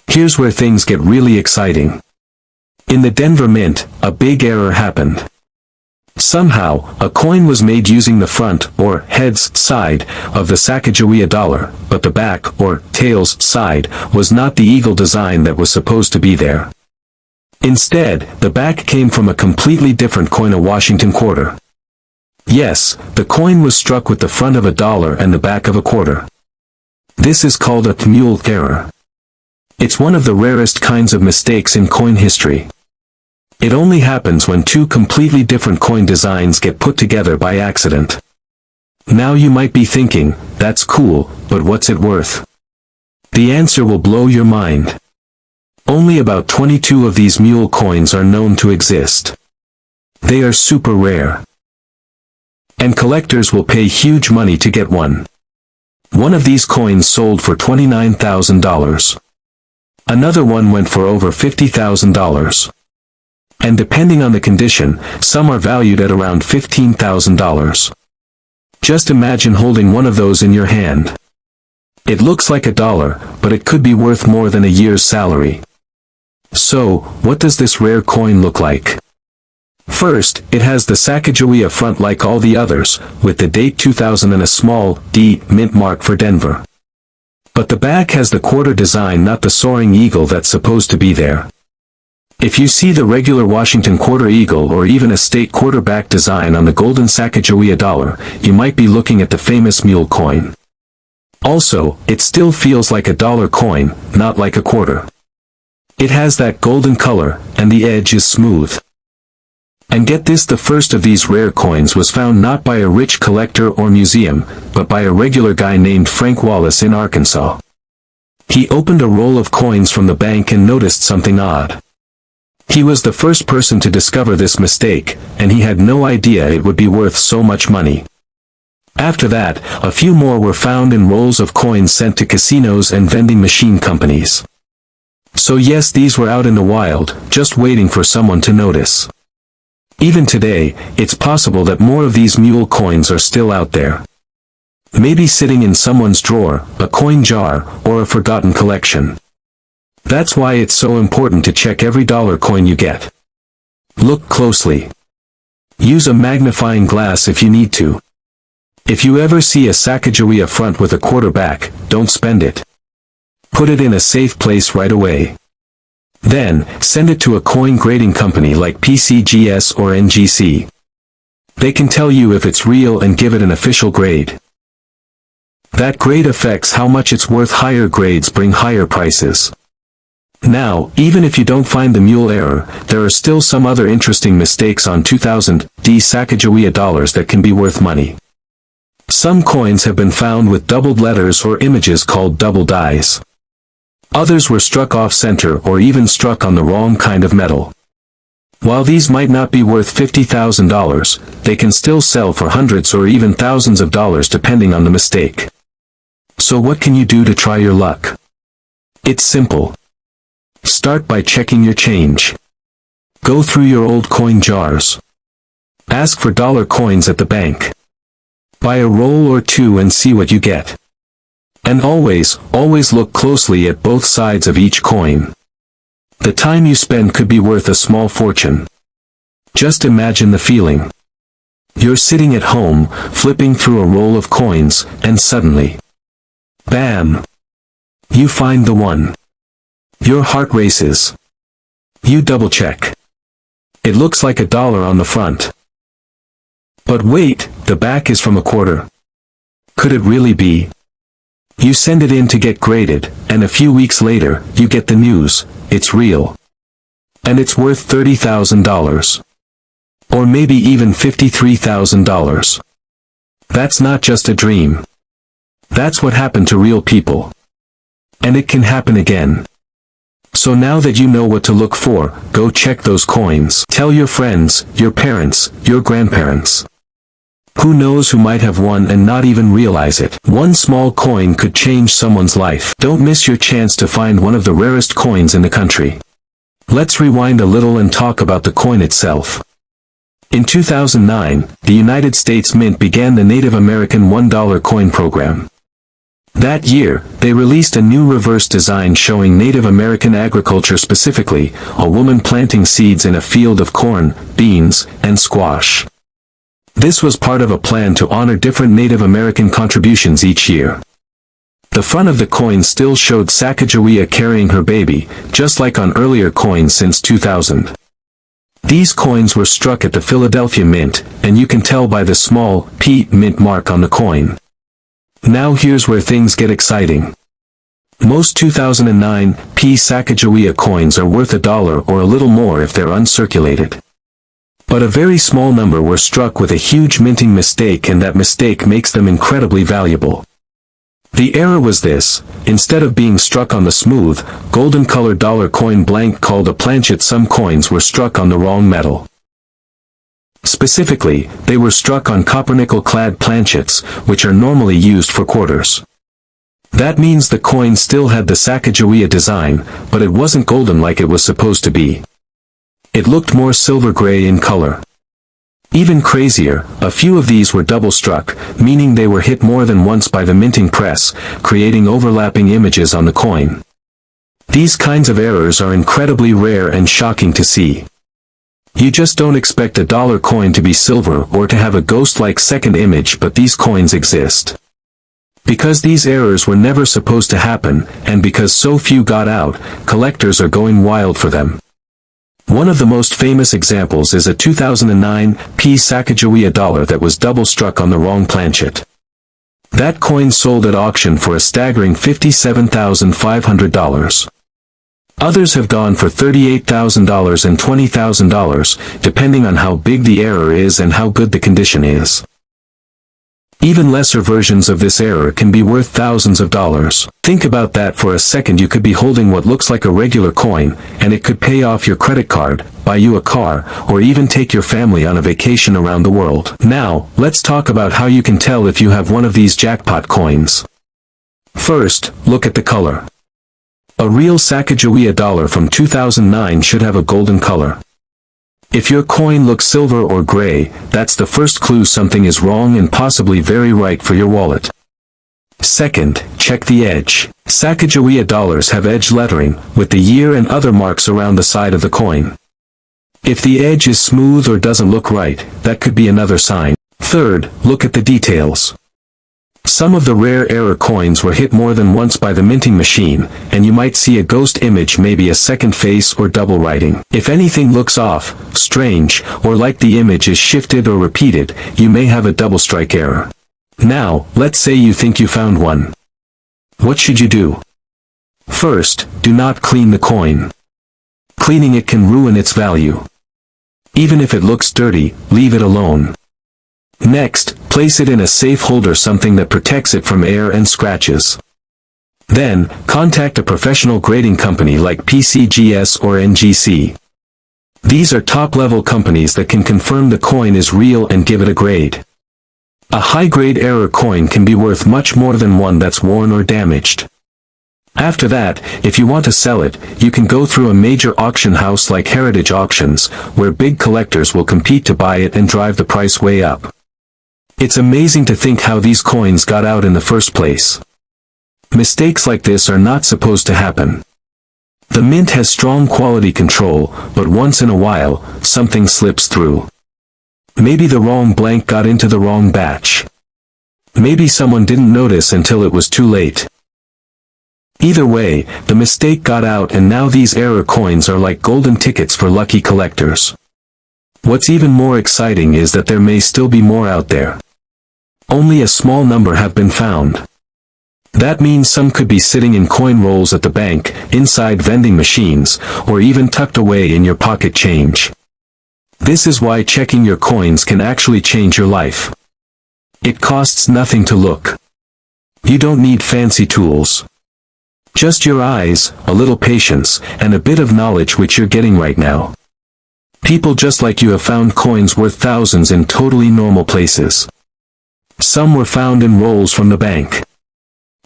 Here's where things get really exciting. In the Denver Mint, a big error happened. Somehow, a coin was made using the front, or heads, side, of the Sacagawea dollar, but the back, or tails, side, was not the eagle design that was supposed to be there. Instead, the back came from a completely different coin, a Washington quarter. Yes, the coin was struck with the front of $1 and the back of a quarter. This is called a mule error. It's one of the rarest kinds of mistakes in coin history. It only happens when two completely different coin designs get put together by accident. Now you might be thinking, that's cool, but what's it worth? The answer will blow your mind. Only about 22 of these mule coins are known to exist. They are super rare. And collectors will pay huge money to get one. One of these coins sold for $29,000. Another one went for over $50,000. And depending on the condition, some are valued at around $15,000. Just imagine holding one of those in your hand. It looks like $1, but it could be worth more than a year's salary. So, what does this rare coin look like? First, it has the Sacagawea front like all the others, with the date 2000 and a small D mint mark for Denver. But the back has the quarter design, not the soaring eagle that's supposed to be there. If you see the regular Washington quarter eagle or even a state quarterback design on the golden Sacagawea dollar, you might be looking at the famous mule coin. Also, it still feels like a dollar coin, not like a quarter. It has that golden color, and the edge is smooth. And get this, the first of these rare coins was found not by a rich collector or museum, but by a regular guy named Frank Wallace in Arkansas. He opened a roll of coins from the bank and noticed something odd. He was the first person to discover this mistake, and he had no idea it would be worth so much money. After that, a few more were found in rolls of coins sent to casinos and vending machine companies. So yes, these were out in the wild, just waiting for someone to notice. Even today, it's possible that more of these mule coins are still out there. Maybe sitting in someone's drawer, a coin jar, or a forgotten collection. That's why it's so important to check every dollar coin you get. Look closely. Use a magnifying glass if you need to. If you ever see a Sacagawea front with a quarterback, don't spend it. Put it in a safe place right away. Then, send it to a coin grading company like PCGS or NGC. They can tell you if it's real and give it an official grade. That grade affects how much it's worth. Higher grades bring higher prices. Now, even if you don't find the mule error, there are still some other interesting mistakes on 2000 D Sacagawea dollars that can be worth money. Some coins have been found with doubled letters or images called double dies. Others were struck off-center or even struck on the wrong kind of metal. While these might not be worth $50,000, they can still sell for hundreds or even thousands of dollars depending on the mistake. So what can you do to try your luck? It's simple. Start by checking your change. Go through your old coin jars. Ask for dollar coins at the bank. Buy a roll or two and see what you get. And always look closely at both sides of each coin. The time you spend could be worth a small fortune. Just imagine the feeling. You're sitting at home, flipping through a roll of coins, and suddenly, bam! You find the one. Your heart races. You double-check. It looks like a dollar on the front. But wait, the back is from a quarter. Could it really be? You send it in to get graded, and a few weeks later, you get the news, it's real. And it's worth $30,000. Or maybe even $53,000. That's not just a dream. That's what happened to real people. And it can happen again. So now that you know what to look for, go check those coins. Tell your friends, your parents, your grandparents. Who knows who might have won and not even realize it. One small coin could change someone's life. Don't miss your chance to find one of the rarest coins in the country. Let's rewind a little and talk about the coin itself. In 2009, the United States Mint began the Native American $1 coin program. That year, they released a new reverse design showing Native American agriculture, specifically, a woman planting seeds in a field of corn, beans, and squash. This was part of a plan to honor different Native American contributions each year. The front of the coin still showed Sacagawea carrying her baby, just like on earlier coins since 2000. These coins were struck at the Philadelphia Mint, and you can tell by the small P mint mark on the coin. Now here's where things get exciting. Most 2009 P Sacagawea coins are worth $1 or a little more if they're uncirculated. But a very small number were struck with a huge minting mistake, and that mistake makes them incredibly valuable. The error was this: instead of being struck on the smooth, golden-colored dollar coin blank called a planchet, some coins were struck on the wrong metal. Specifically, they were struck on copper-nickel-clad planchets, which are normally used for quarters. That means the coin still had the Sacagawea design, but it wasn't golden like it was supposed to be. It looked more silver-gray in color. Even crazier, a few of these were double-struck, meaning they were hit more than once by the minting press, creating overlapping images on the coin. These kinds of errors are incredibly rare and shocking to see. You just don't expect a dollar coin to be silver or to have a ghost-like second image, but these coins exist. Because these errors were never supposed to happen, and because so few got out, collectors are going wild for them. One of the most famous examples is a 2009 P Sacagawea dollar that was double-struck on the wrong planchet. That coin sold at auction for a staggering $57,500. Others have gone for $38,000 and $20,000, depending on how big the error is and how good the condition is. Even lesser versions of this error can be worth thousands of dollars. Think about that for a second. You could be holding what looks like a regular coin, and it could pay off your credit card, buy you a car, or even take your family on a vacation around the world. Now, let's talk about how you can tell if you have one of these jackpot coins. First, look at the color. A real Sacagawea dollar from 2009 should have a golden color. If your coin looks silver or gray, that's the first clue something is wrong and possibly very right for your wallet. Second, check the edge. Sacagawea dollars have edge lettering, with the year and other marks around the side of the coin. If the edge is smooth or doesn't look right, that could be another sign. Third, look at the details. Some of the rare error coins were hit more than once by the minting machine, and you might see a ghost image, maybe a second face or double writing. If anything looks off, strange, or like the image is shifted or repeated, you may have a double strike error. Now, let's say you think you found one. What should you do? First, do not clean the coin. Cleaning it can ruin its value. Even if it looks dirty, leave it alone. Next, place it in a safe holder, something that protects it from air and scratches. Then, contact a professional grading company like PCGS or NGC. These are top-level companies that can confirm the coin is real and give it a grade. A high-grade error coin can be worth much more than one that's worn or damaged. After that, if you want to sell it, you can go through a major auction house like Heritage Auctions, where big collectors will compete to buy it and drive the price way up. It's amazing to think how these coins got out in the first place. Mistakes like this are not supposed to happen. The mint has strong quality control, but once in a while, something slips through. Maybe the wrong blank got into the wrong batch. Maybe someone didn't notice until it was too late. Either way, the mistake got out, and now these error coins are like golden tickets for lucky collectors. What's even more exciting is that there may still be more out there. Only a small number have been found. That means some could be sitting in coin rolls at the bank, inside vending machines, or even tucked away in your pocket change. This is why checking your coins can actually change your life. It costs nothing to look. You don't need fancy tools. Just your eyes, a little patience, and a bit of knowledge, which you're getting right now. People just like you have found coins worth thousands in totally normal places. Some were found in rolls from the bank.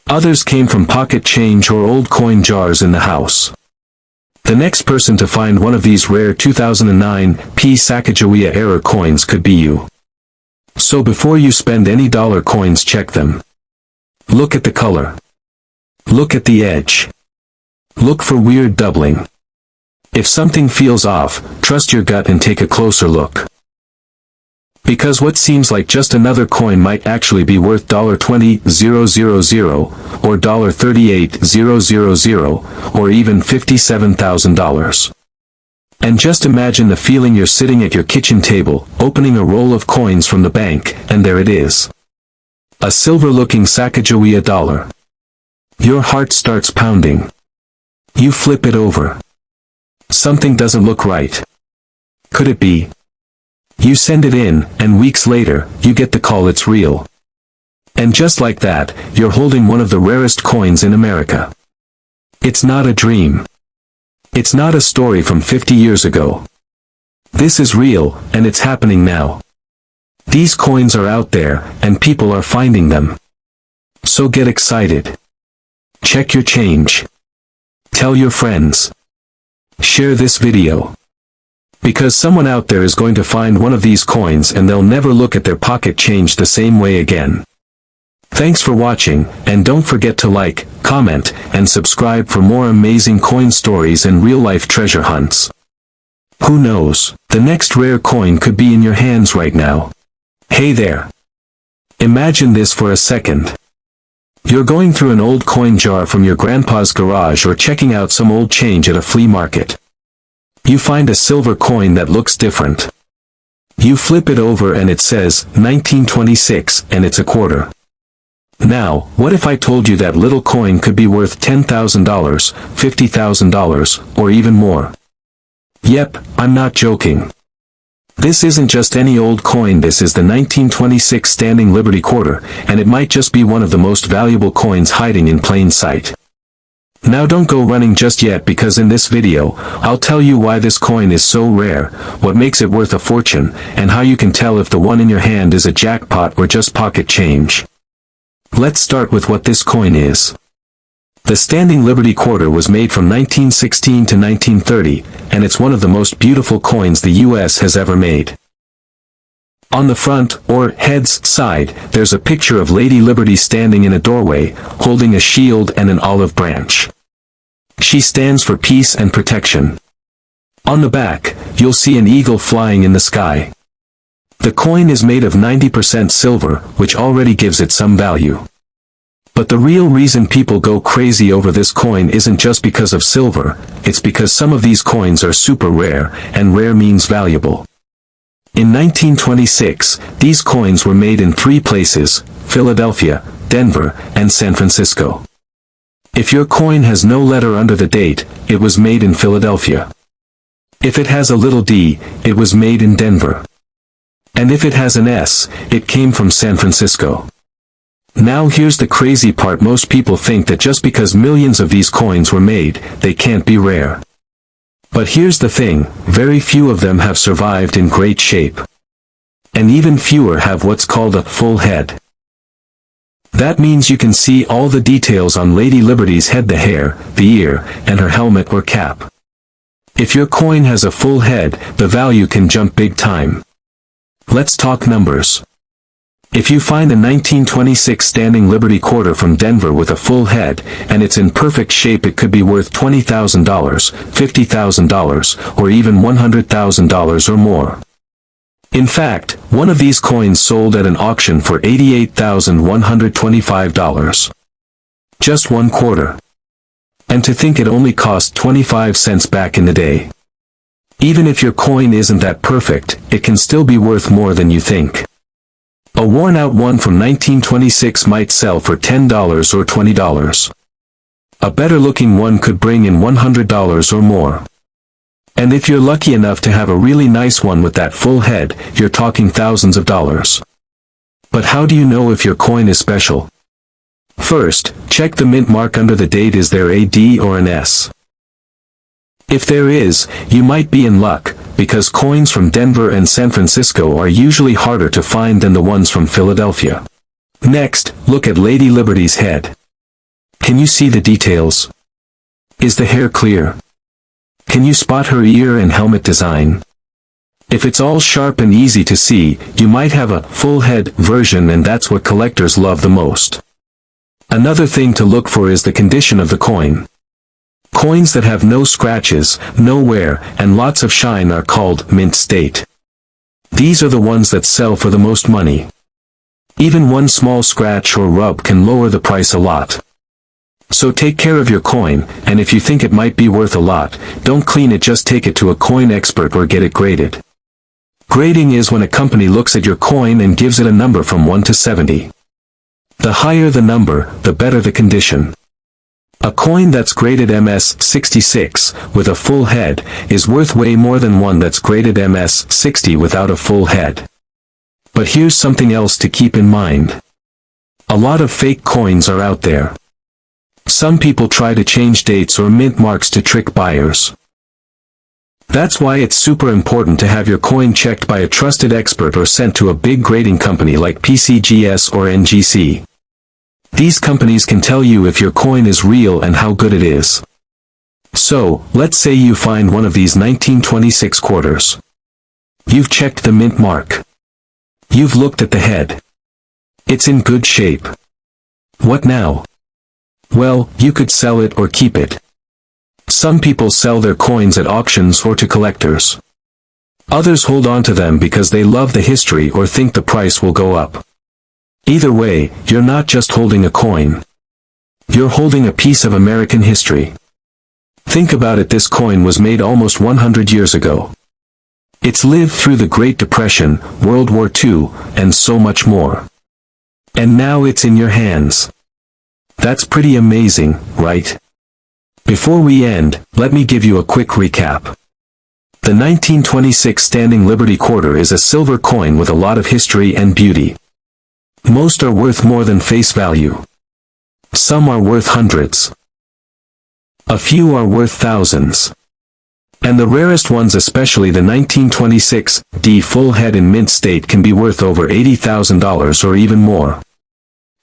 Others came from pocket change or old coin jars in the house. The next person to find one of these rare 2009 P Sacagawea error coins could be you. So before you spend any dollar coins, check them. Look at the color. Look at the edge. Look for weird doubling. If something feels off, trust your gut and take a closer look. Because what seems like just another coin might actually be worth $20,000 or $38,000 or even $57,000. And just imagine the feeling. You're sitting at your kitchen table, opening a roll of coins from the bank, and there it is. A silver-looking Sacagawea dollar. Your heart starts pounding. You flip it over. Something doesn't look right. Could it be? You send it in, and weeks later, you get the call it's real. And just like that, you're holding one of the rarest coins in America. It's not a dream. It's not a story from 50 years ago. This is real, and it's happening now. These coins are out there, and people are finding them. So get excited. Check your change. Tell your friends. Share this video. Because someone out there is going to find one of these coins and they'll never look at their pocket change the same way again. Thanks for watching, and don't forget to like, comment, and subscribe for more amazing coin stories and real-life treasure hunts. Who knows, the next rare coin could be in your hands right now. Hey there. Imagine this for a second. You're going through an old coin jar from your grandpa's garage or checking out some old change at a flea market. You find a silver coin that looks different. You flip it over and it says 1926 and it's a quarter. Now, what if I told you that little coin could be worth $10,000, $50,000, or even more? Yep, I'm not joking. This isn't just any old coin, this is the 1926 Standing Liberty Quarter, and it might just be one of the most valuable coins hiding in plain sight. Now don't go running just yet, because in this video, I'll tell you why this coin is so rare, what makes it worth a fortune, and how you can tell if the one in your hand is a jackpot or just pocket change. Let's start with what this coin is. The Standing Liberty Quarter was made from 1916 to 1930, and it's one of the most beautiful coins the U.S. has ever made. On the front, or head's side, there's a picture of Lady Liberty standing in a doorway, holding a shield and an olive branch. She stands for peace and protection. On the back, you'll see an eagle flying in the sky. The coin is made of 90% silver, which already gives it some value. But the real reason people go crazy over this coin isn't just because of silver, it's because some of these coins are super rare, and rare means valuable. In 1926, these coins were made in 3 places: Philadelphia, Denver, and San Francisco. If your coin has no letter under the date, it was made in Philadelphia. If it has a little d, it was made in Denver. And if it has an S, it came from San Francisco. Now here's the crazy part: most people think that just because millions of these coins were made, they can't be rare. But here's the thing, very few of them have survived in great shape. And even fewer have what's called a full head. That means you can see all the details on Lady Liberty's head: the hair, the ear, and her helmet or cap. If your coin has a full head, the value can jump big time. Let's talk numbers. If you find a 1926 Standing Liberty Quarter from Denver with a full head, and it's in perfect shape, it could be worth $20,000, $50,000, or even $100,000 or more. In fact, one of these coins sold at an auction for $88,125. Just one quarter. And to think it only cost 25 cents back in the day. Even if your coin isn't that perfect, it can still be worth more than you think. A worn-out one from 1926 might sell for $10 or $20. A better-looking one could bring in $100 or more. And if you're lucky enough to have a really nice one with that full head, you're talking thousands of dollars. But how do you know if your coin is special? First, check the mint mark under the date. Is there a D or an S? If there is, you might be in luck, because coins from Denver and San Francisco are usually harder to find than the ones from Philadelphia. Next, look at Lady Liberty's head. Can you see the details? Is the hair clear? Can you spot her ear and helmet design? If it's all sharp and easy to see, you might have a full head version, and that's what collectors love the most. Another thing to look for is the condition of the coin. Coins that have no scratches, no wear, and lots of shine are called mint state. These are the ones that sell for the most money. Even one small scratch or rub can lower the price a lot. So take care of your coin, and if you think it might be worth a lot, don't clean it, just take it to a coin expert or get it graded. Grading is when a company looks at your coin and gives it a number from 1 to 70. The higher the number, the better the condition. A coin that's graded MS 66, with a full head, is worth way more than one that's graded MS 60 without a full head. But here's something else to keep in mind. A lot of fake coins are out there. Some people try to change dates or mint marks to trick buyers. That's why it's super important to have your coin checked by a trusted expert or sent to a big grading company like PCGS or NGC. These companies can tell you if your coin is real and how good it is. So, let's say you find one of these 1926 quarters. You've checked the mint mark. You've looked at the head. It's in good shape. What now? Well, you could sell it or keep it. Some people sell their coins at auctions or to collectors. Others hold on to them because they love the history or think the price will go up. Either way, you're not just holding a coin. You're holding a piece of American history. Think about it, this coin was made almost 100 years ago. It's lived through the Great Depression, World War II, and so much more. And now it's in your hands. That's pretty amazing, right? Before we end, let me give you a quick recap. The 1926 Standing Liberty Quarter is a silver coin with a lot of history and beauty. Most are worth more than face value. Some are worth hundreds. A few are worth thousands. And the rarest ones, especially the 1926 D full head in mint state, can be worth over $80,000 or even more.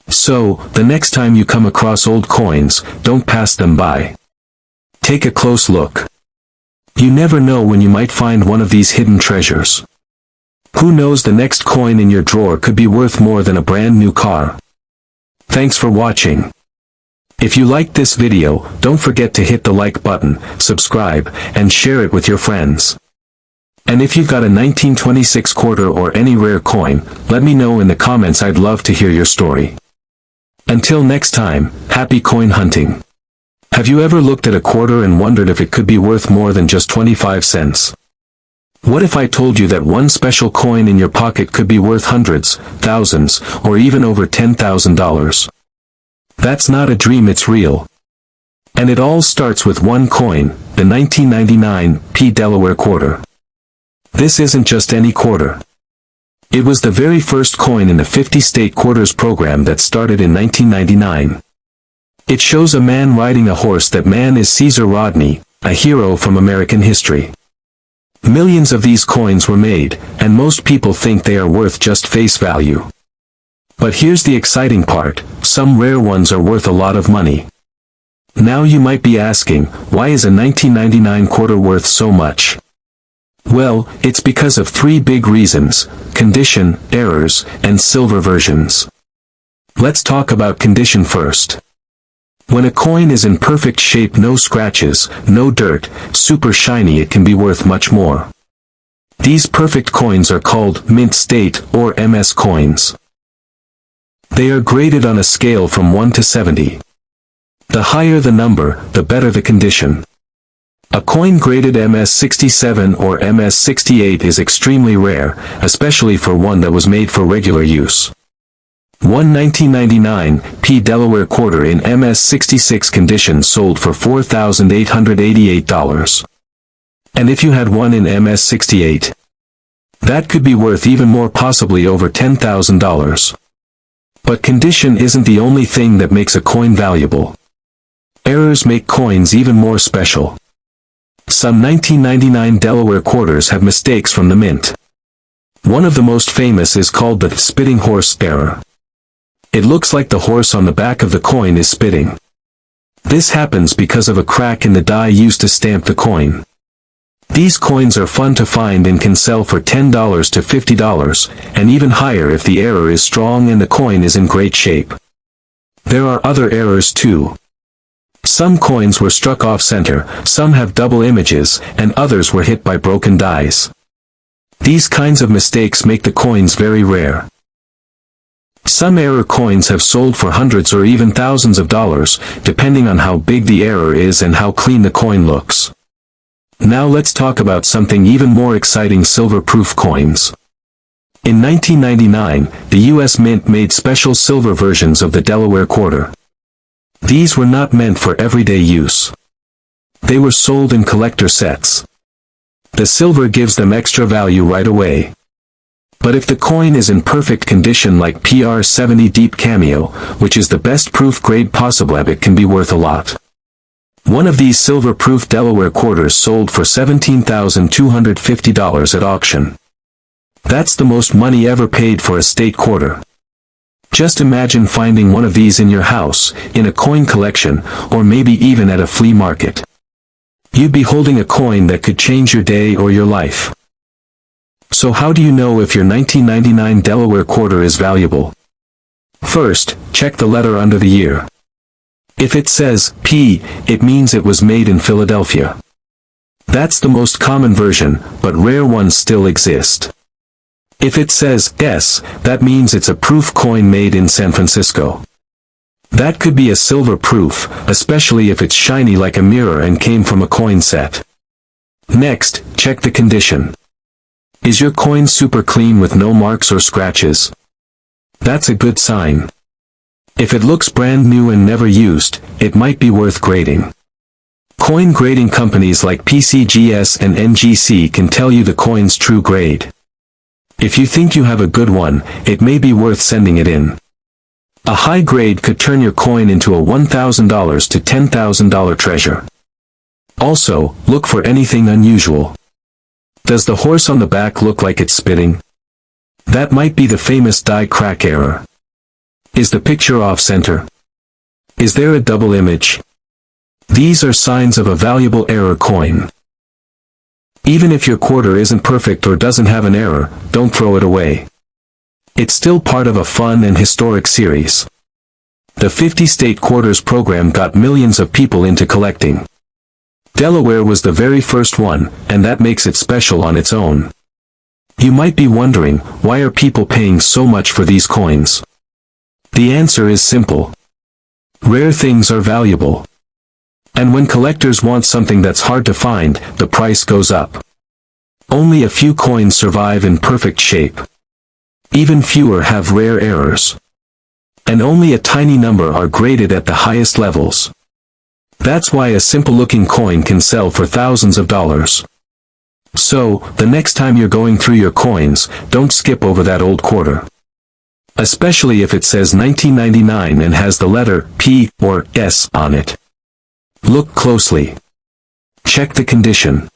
So, the next time you come across old coins, don't pass them by. Take a close look. You never know when you might find one of these hidden treasures. Who knows, the next coin in your drawer could be worth more than a brand new car. Thanks for watching. If you liked this video, don't forget to hit the like button, subscribe, and share it with your friends. And if you've got a 1926 quarter or any rare coin, let me know in the comments. I'd love to hear your story. Until next time, happy coin hunting. Have you ever looked at a quarter and wondered if it could be worth more than just 25 cents? What if I told you that one special coin in your pocket could be worth hundreds, thousands, or even over $10,000? That's not a dream, it's real. And it all starts with one coin, the 1999 P Delaware quarter. This isn't just any quarter. It was the very first coin in the 50-state quarters program that started in 1999. It shows a man riding a horse. That man is Caesar Rodney, a hero from American history. Millions of these coins were made, and most people think they are worth just face value. But here's the exciting part, some rare ones are worth a lot of money. Now you might be asking, why is a 1999 quarter worth so much? Well, it's because of three big reasons: condition, errors, and silver versions. Let's talk about condition first. When a coin is in perfect shape, no scratches, no dirt, super shiny, it can be worth much more. These perfect coins are called mint state or MS coins. They are graded on a scale from 1 to 70. The higher the number, the better the condition. A coin graded MS 67 or MS 68 is extremely rare, especially for one that was made for regular use. One 1999 P Delaware quarter in MS 66 condition sold for $4,888. And if you had one in MS 68, that could be worth even more, possibly over $10,000. But condition isn't the only thing that makes a coin valuable. Errors make coins even more special. Some 1999 Delaware quarters have mistakes from the mint. One of the most famous is called the spitting horse error. It looks like the horse on the back of the coin is spitting. This happens because of a crack in the die used to stamp the coin. These coins are fun to find and can sell for $10 to $50, and even higher if the error is strong and the coin is in great shape. There are other errors too. Some coins were struck off center, some have double images, and others were hit by broken dies. These kinds of mistakes make the coins very rare. Some error coins have sold for hundreds or even thousands of dollars, depending on how big the error is and how clean the coin looks. Now let's talk about something even more exciting: silver-proof coins. In 1999, the U.S. Mint made special silver versions of the Delaware quarter. These were not meant for everyday use. They were sold in collector sets. The silver gives them extra value right away. But if the coin is in perfect condition like PR70 Deep Cameo, which is the best proof grade possible, it can be worth a lot. One of these silver-proof Delaware quarters sold for $17,250 at auction. That's the most money ever paid for a state quarter. Just imagine finding one of these in your house, in a coin collection, or maybe even at a flea market. You'd be holding a coin that could change your day or your life. So how do you know if your 1999 Delaware quarter is valuable? First, check the letter under the year. If it says P, it means it was made in Philadelphia. That's the most common version, but rare ones still exist. If it says S, that means it's a proof coin made in San Francisco. That could be a silver proof, especially if it's shiny like a mirror and came from a coin set. Next, check the condition. Is your coin super clean with no marks or scratches? That's a good sign. If it looks brand new and never used, it might be worth grading. Coin grading companies like PCGS and NGC can tell you the coin's true grade. If you think you have a good one, it may be worth sending it in. A high grade could turn your coin into a $1,000 to $10,000 treasure. Also, look for anything unusual. Does the horse on the back look like it's spitting? That might be the famous die crack error. Is the picture off-center? Is there a double image? These are signs of a valuable error coin. Even if your quarter isn't perfect or doesn't have an error, don't throw it away. It's still part of a fun and historic series. The 50-state quarters program got millions of people into collecting. Delaware was the very first one, and that makes it special on its own. You might be wondering, why are people paying so much for these coins? The answer is simple. Rare things are valuable. And when collectors want something that's hard to find, the price goes up. Only a few coins survive in perfect shape. Even fewer have rare errors. And only a tiny number are graded at the highest levels. That's why a simple-looking coin can sell for thousands of dollars. So, the next time you're going through your coins, don't skip over that old quarter. Especially if it says 1999 and has the letter P or S on it. Look closely. Check the condition.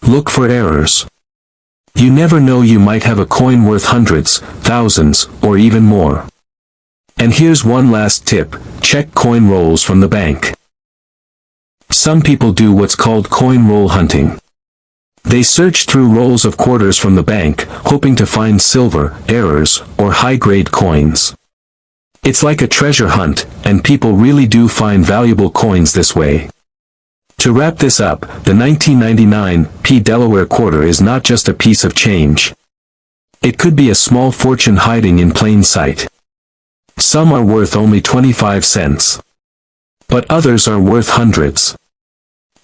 Look for errors. You never know, you might have a coin worth hundreds, thousands, or even more. And here's one last tip, check coin rolls from the bank. Some people do what's called coin roll hunting. They search through rolls of quarters from the bank, hoping to find silver, errors, or high-grade coins. It's like a treasure hunt, and people really do find valuable coins this way. To wrap this up, the 1999 P Delaware quarter is not just a piece of change. It could be a small fortune hiding in plain sight. Some are worth only 25 cents. But others are worth hundreds.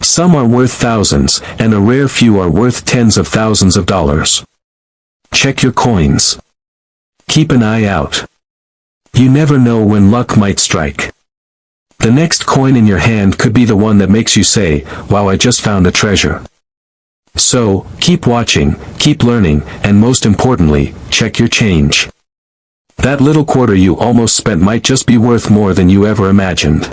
Some are worth thousands, and a rare few are worth tens of thousands of dollars. Check your coins. Keep an eye out. You never know when luck might strike. The next coin in your hand could be the one that makes you say, "Wow, I just found a treasure." So, keep watching, keep learning, and most importantly, check your change. That little quarter you almost spent might just be worth more than you ever imagined.